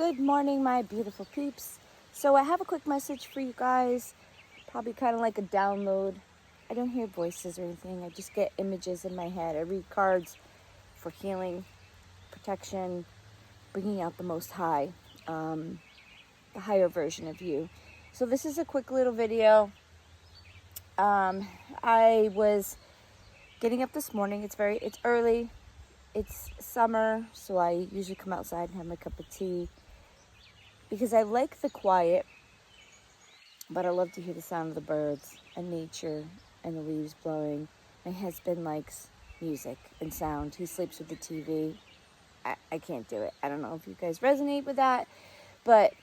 Good morning, my beautiful peeps. So I have a quick message for you guys, probably kind of like a download. I don't hear voices or anything. I just get images in my head. I read cards for healing, protection, bringing out the Most High, the higher version of you. So this is a quick little video. I was getting up this morning. It's early. It's summer, so I usually come outside and have my cup of tea because I like the quiet, but I love to hear the sound of the birds and nature and the leaves blowing. My husband likes music and sound. He sleeps with the TV. I can't do it. I don't know if you guys resonate with that, but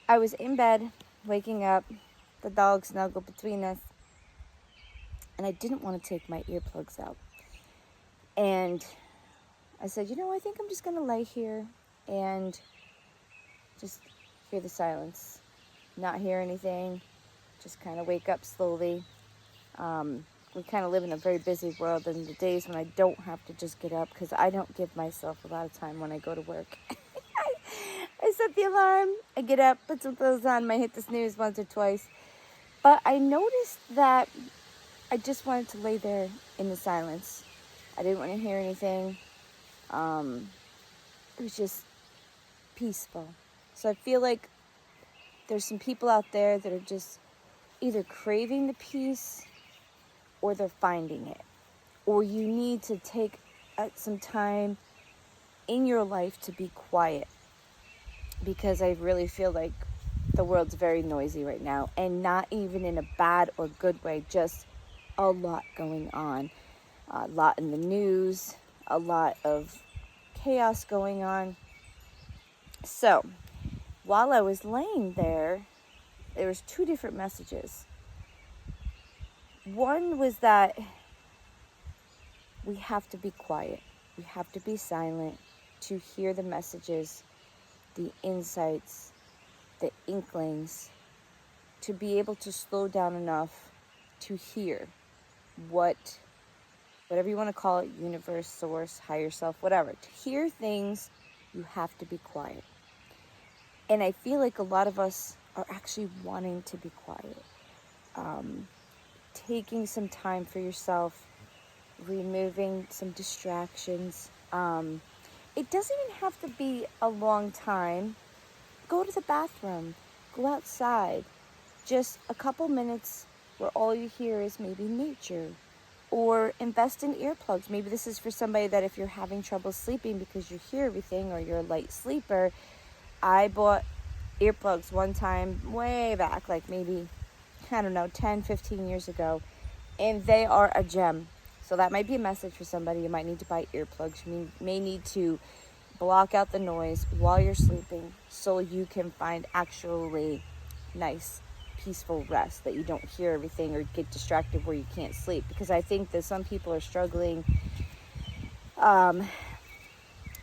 I was in bed, waking up, the dog snuggled between us, and I didn't want to take my earplugs out. And I said, I think I'm just going to lay here and just hear the silence, not hear anything, just kind of wake up slowly. We kind of live in a very busy world, and the days when I don't have to just get up, because I don't give myself a lot of time when I go to work. I set the alarm, I get up, put some clothes on, I hit the snooze once or twice. But I noticed that I just wanted to lay there in the silence. I didn't want to hear anything. It was just peaceful. So I feel like there's some people out there that are just either craving the peace or they're finding it. Or you need to take some time in your life to be quiet. Because I really feel like the world's very noisy right now. And not even in a bad or good way. Just a lot going on. A lot in the news. A lot of chaos going on. So, while I was laying there was two different messages. One was that we have to be quiet. We have to be silent to hear the messages, the insights, the inklings, to be able to slow down enough to hear whatever you want to call it, universe, source, higher self, whatever. To hear things, you have to be quiet. And I feel like a lot of us are actually wanting to be quiet. Taking some time for yourself, removing some distractions. It doesn't even have to be a long time. Go to the bathroom, go outside, just a couple minutes where all you hear is maybe nature, or invest in earplugs. Maybe this is for somebody that if you're having trouble sleeping because you hear everything or you're a light sleeper. I bought earplugs one time way back, like maybe, 10, 15 years ago, and they are a gem. So that might be a message for somebody. You might need to buy earplugs. You may need to block out the noise while you're sleeping so you can find actually nice, peaceful rest, that you don't hear everything or get distracted where you can't sleep. Because I think that some people are struggling.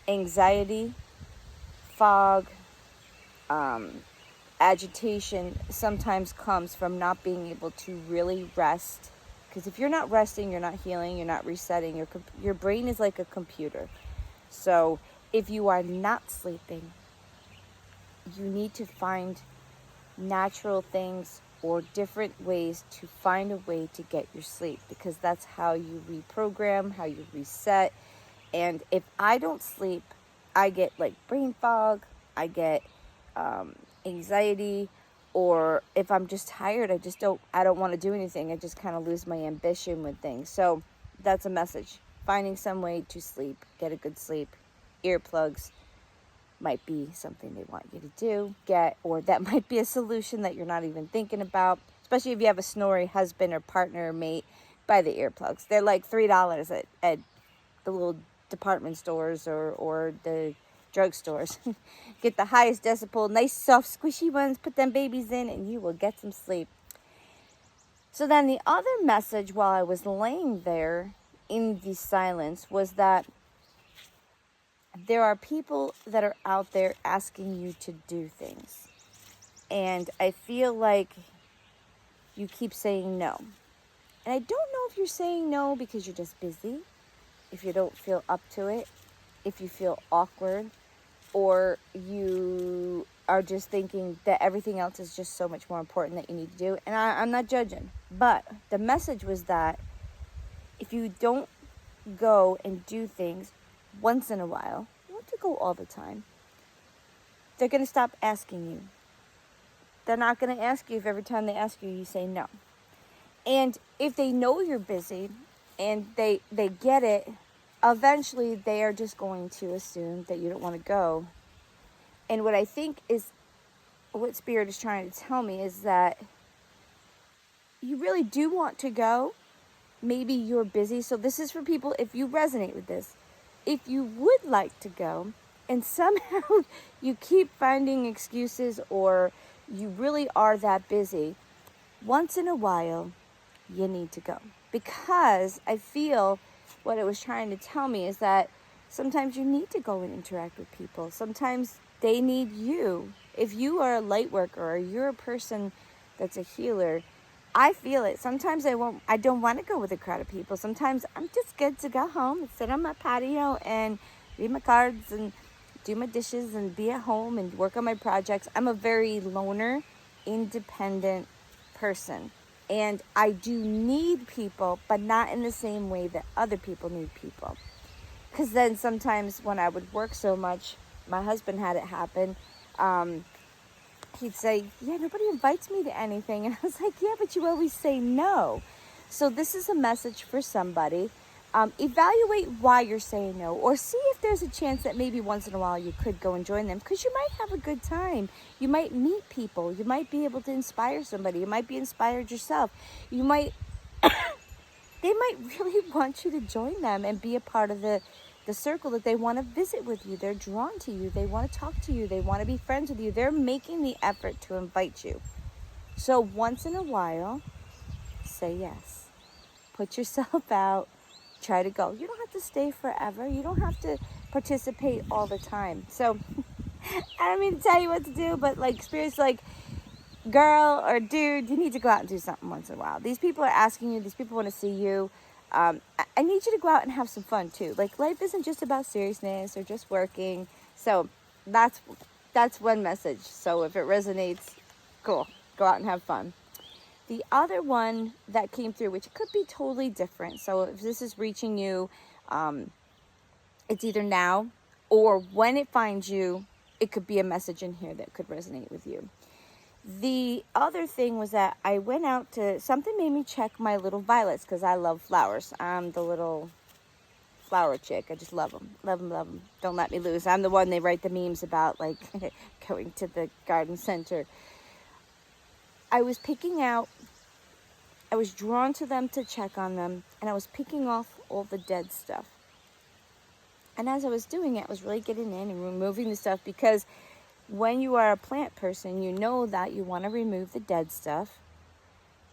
Anxiety, fog, agitation sometimes comes from not being able to really rest. Because if you're not resting, you're not healing, you're not resetting. Your brain is like a computer. So if you are not sleeping, you need to find natural things or different ways to find a way to get your sleep, because that's how you reprogram, how you reset. And if I don't sleep, I get like brain fog, I get anxiety, or if I'm just tired, I don't want to do anything. I just kind of lose my ambition with things. So that's a message. Finding some way to sleep, get a good sleep. Earplugs might be something they want you to do, or that might be a solution that you're not even thinking about. Especially if you have a snory husband or partner or mate, buy the earplugs. They're like $3 at the little department stores or the drugstores. Get the highest decibel, nice soft squishy ones, put them babies in, and you will get some sleep. So then the other message while I was laying there in the silence was that there are people that are out there asking you to do things. And I feel like you keep saying no. And I don't know if you're saying no because you're just busy, if you don't feel up to it, if you feel awkward, or you are just thinking that everything else is just so much more important that you need to do. And I'm not judging, but the message was that if you don't go and do things once in a while, you want to go all the time, they're going to stop asking you. They're not going to ask you if every time they ask you, you say no. And if they know you're busy and they get it, eventually they are just going to assume that you don't want to go. And what I think is, what Spirit is trying to tell me is that you really do want to go. Maybe you're busy. So this is for people, if you resonate with this, if you would like to go and somehow you keep finding excuses or you really are that busy, once in a while, you need to go. Because I feel what it was trying to tell me is that sometimes you need to go and interact with people. Sometimes they need you. If you are a light worker or you're a person that's a healer, I feel it. Sometimes I don't want to go with a crowd of people. Sometimes I'm just good to go home and sit on my patio and read my cards and do my dishes and be at home and work on my projects. I'm a very loner, independent person. And I do need people, but not in the same way that other people need people. Because then sometimes when I would work so much, my husband had it happen. He'd say, yeah, nobody invites me to anything. And I was like, yeah, but you always say no. So this is a message for somebody. Evaluate why you're saying no, or see if there's a chance that maybe once in a while you could go and join them, because you might have a good time. You might meet people. You might be able to inspire somebody. You might be inspired yourself. You might, they might really want you to join them and be a part of the circle that they want to visit with you. They're drawn to you. They want to talk to you. They want to be friends with you. They're making the effort to invite you. So once in a while, say yes. Put yourself out. Try to go. You don't have to stay forever. You don't have to participate all the time. So I don't mean to tell you what to do, but like Spirit's like, girl or dude, you need to go out and do something once in a while. These people are asking you. These people want to see you. I need you to go out and have some fun too. Like, life isn't just about seriousness or just working. So that's one message. So if it resonates, cool. Go out and have fun. The other one that came through, which could be totally different. So if this is reaching you, it's either now or when it finds you, it could be a message in here that could resonate with you. The other thing was that I went out to, something made me check my little violets because I love flowers. I'm the little flower chick. I just love them. Love them, love them. Don't let me lose. I'm the one they write the memes about, like going to the garden center. I was picking out, I was drawn to them to check on them, and I was picking off all the dead stuff. And as I was doing it, I was really getting in and removing the stuff, because when you are a plant person, you know that you want to remove the dead stuff.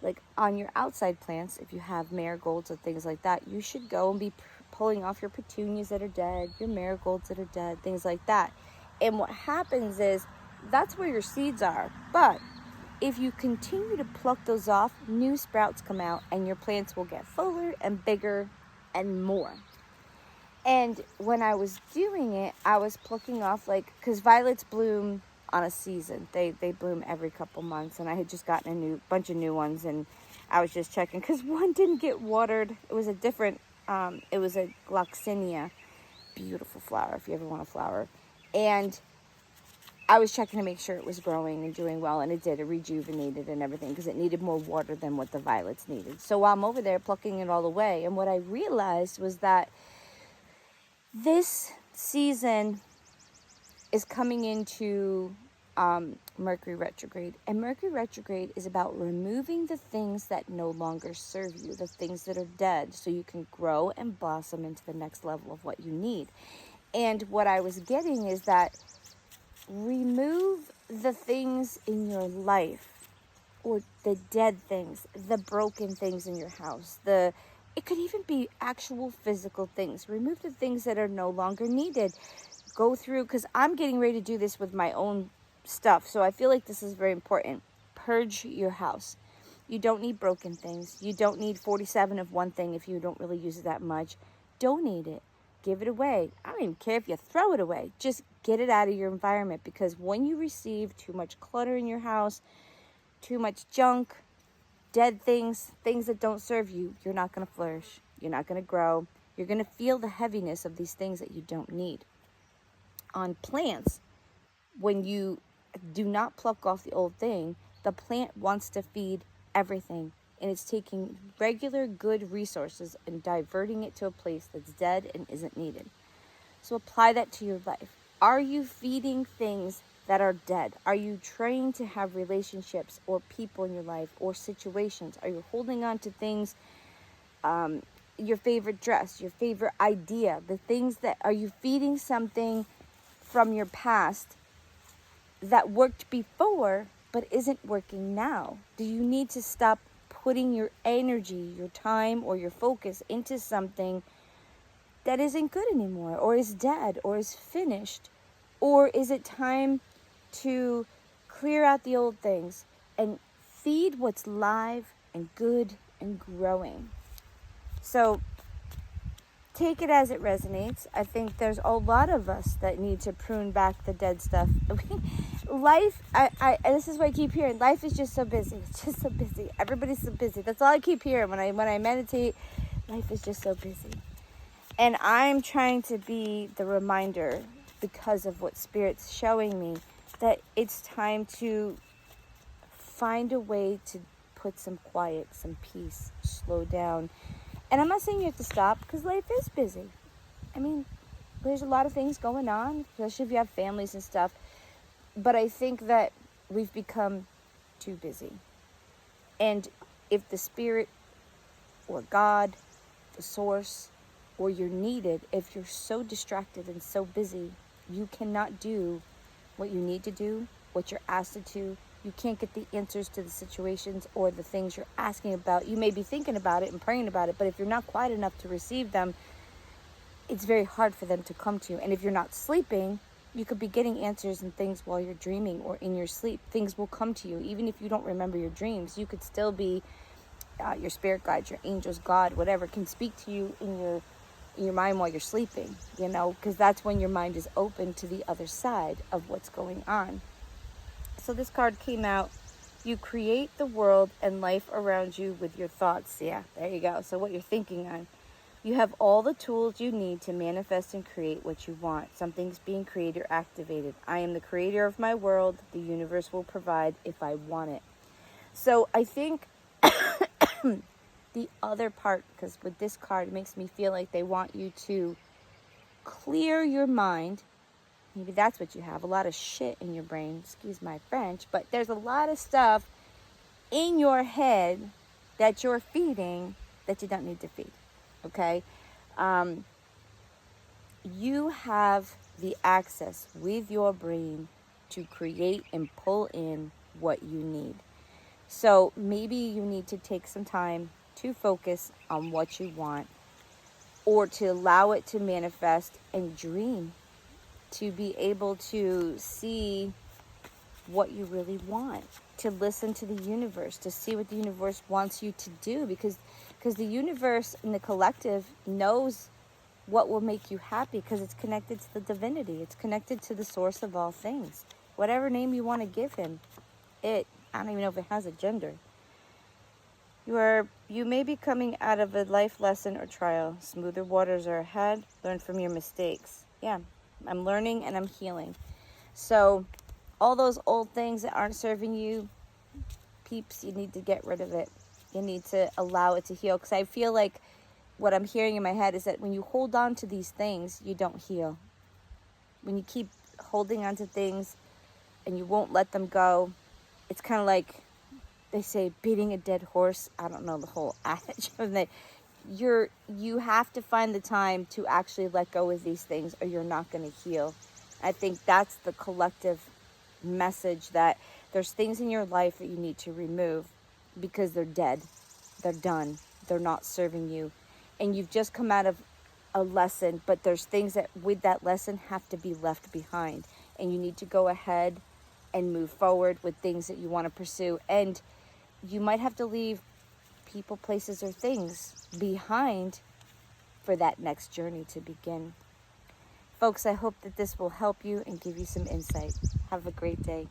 Like on your outside plants, if you have marigolds or things like that, you should go and be pulling off your petunias that are dead, your marigolds that are dead, things like that. And what happens is, that's where your seeds are. But if you continue to pluck those off, new sprouts come out and your plants will get fuller and bigger and more. And when I was doing it, I was plucking off, like, because violets bloom on a season. They bloom every couple months, and I had just gotten a bunch of new ones, and I was just checking because one didn't get watered. It was a different, it was a gloxinia, beautiful flower if you ever want a flower. And I was checking to make sure it was growing and doing well, and it did. It rejuvenated and everything because it needed more water than what the violets needed. So while I'm over there plucking it all away, and what I realized was that this season is coming into Mercury retrograde, and Mercury retrograde is about removing the things that no longer serve you, the things that are dead, so you can grow and blossom into the next level of what you need. And what I was getting is that remove the things in your life, or the dead things, the broken things in your house, it could even be actual physical things. Remove the things that are no longer needed. Go through, because I'm getting ready to do this with my own stuff, so I feel like this is very important. Purge your house. You don't need broken things. You don't need 47 of one thing if you don't really use it that much. Donate it. give it away. I don't even care if you throw it away. Just get it out of your environment, because when you receive too much clutter in your house, too much junk, dead things, things that don't serve you, you're not going to flourish. You're not going to grow. You're going to feel the heaviness of these things that you don't need. On plants, when you do not pluck off the old thing, the plant wants to feed everything. And it's taking regular good resources and diverting it to a place that's dead and isn't needed. So apply that to your life. Are you feeding things that are dead? Are you trying to have relationships or people in your life or situations? Are you holding on to things, your favorite dress, your favorite idea, the things that, are you feeding something from your past that worked before but isn't working now? Do you need to stop putting your energy, your time, or your focus into something that isn't good anymore, or is dead, or is finished? Or is it time to clear out the old things and feed what's live and good and growing? So take it as it resonates. I think there's a lot of us that need to prune back the dead stuff. Life, this is what I keep hearing. Life is just so busy. It's just so busy. Everybody's so busy. That's all I keep hearing when I meditate. Life is just so busy. And I'm trying to be the reminder, because of what Spirit's showing me, that it's time to find a way to put some quiet, some peace, slow down. And I'm not saying you have to stop, because life is busy. I mean, there's a lot of things going on, especially if you have families and stuff. But I think that we've become too busy. And if the Spirit or God, the source, or you're needed, if you're so distracted and so busy, you cannot do what you need to do, what you're asked to do. You can't get the answers to the situations or the things you're asking about. You may be thinking about it and praying about it, but if you're not quiet enough to receive them, it's very hard for them to come to you. And if you're not sleeping, you could be getting answers and things while you're dreaming or in your sleep. Things will come to you. Even if you don't remember your dreams, you could still be, your spirit guides, your angels, God, whatever, can speak to you in your mind while you're sleeping, because that's when your mind is open to the other side of what's going on. So this card came out. You create the world and life around you with your thoughts. Yeah, there you go. So what you're thinking on. You have all the tools you need to manifest and create what you want. Something's being created or activated. I am the creator of my world. The universe will provide if I want it. So I think the other part, because with this card, it makes me feel like they want you to clear your mind. Maybe that's what you have, a lot of shit in your brain, excuse my French, but there's a lot of stuff in your head that you're feeding that you don't need to feed, okay? You have the access with your brain to create and pull in what you need. So maybe you need to take some time to focus on what you want, or to allow it to manifest and dream, to be able to see what you really want, to listen to the universe, to see what the universe wants you to do, because the universe and the collective knows what will make you happy, because it's connected to the divinity. It's connected to the source of all things. Whatever name you want to give him, I don't even know if it has a gender. You may be coming out of a life lesson or trial. Smoother waters are ahead. Learn from your mistakes. Yeah, I'm learning and I'm healing. So all those old things that aren't serving you, peeps, you need to get rid of it. You need to allow it to heal. Because I feel like what I'm hearing in my head is that when you hold on to these things, you don't heal. When you keep holding on to things and you won't let them go, it's kind of like they say beating a dead horse. I don't know the whole adage of that. You have to find the time to actually let go of these things, or you're not going to heal. I think that's the collective message, that there's things in your life that you need to remove because they're dead, they're done, they're not serving you, and you've just come out of a lesson, but there's things that with that lesson have to be left behind, and you need to go ahead and move forward with things that you want to pursue. And you might have to leave people, places, or things behind for that next journey to begin. Folks, I hope that this will help you and give you some insight. Have a great day.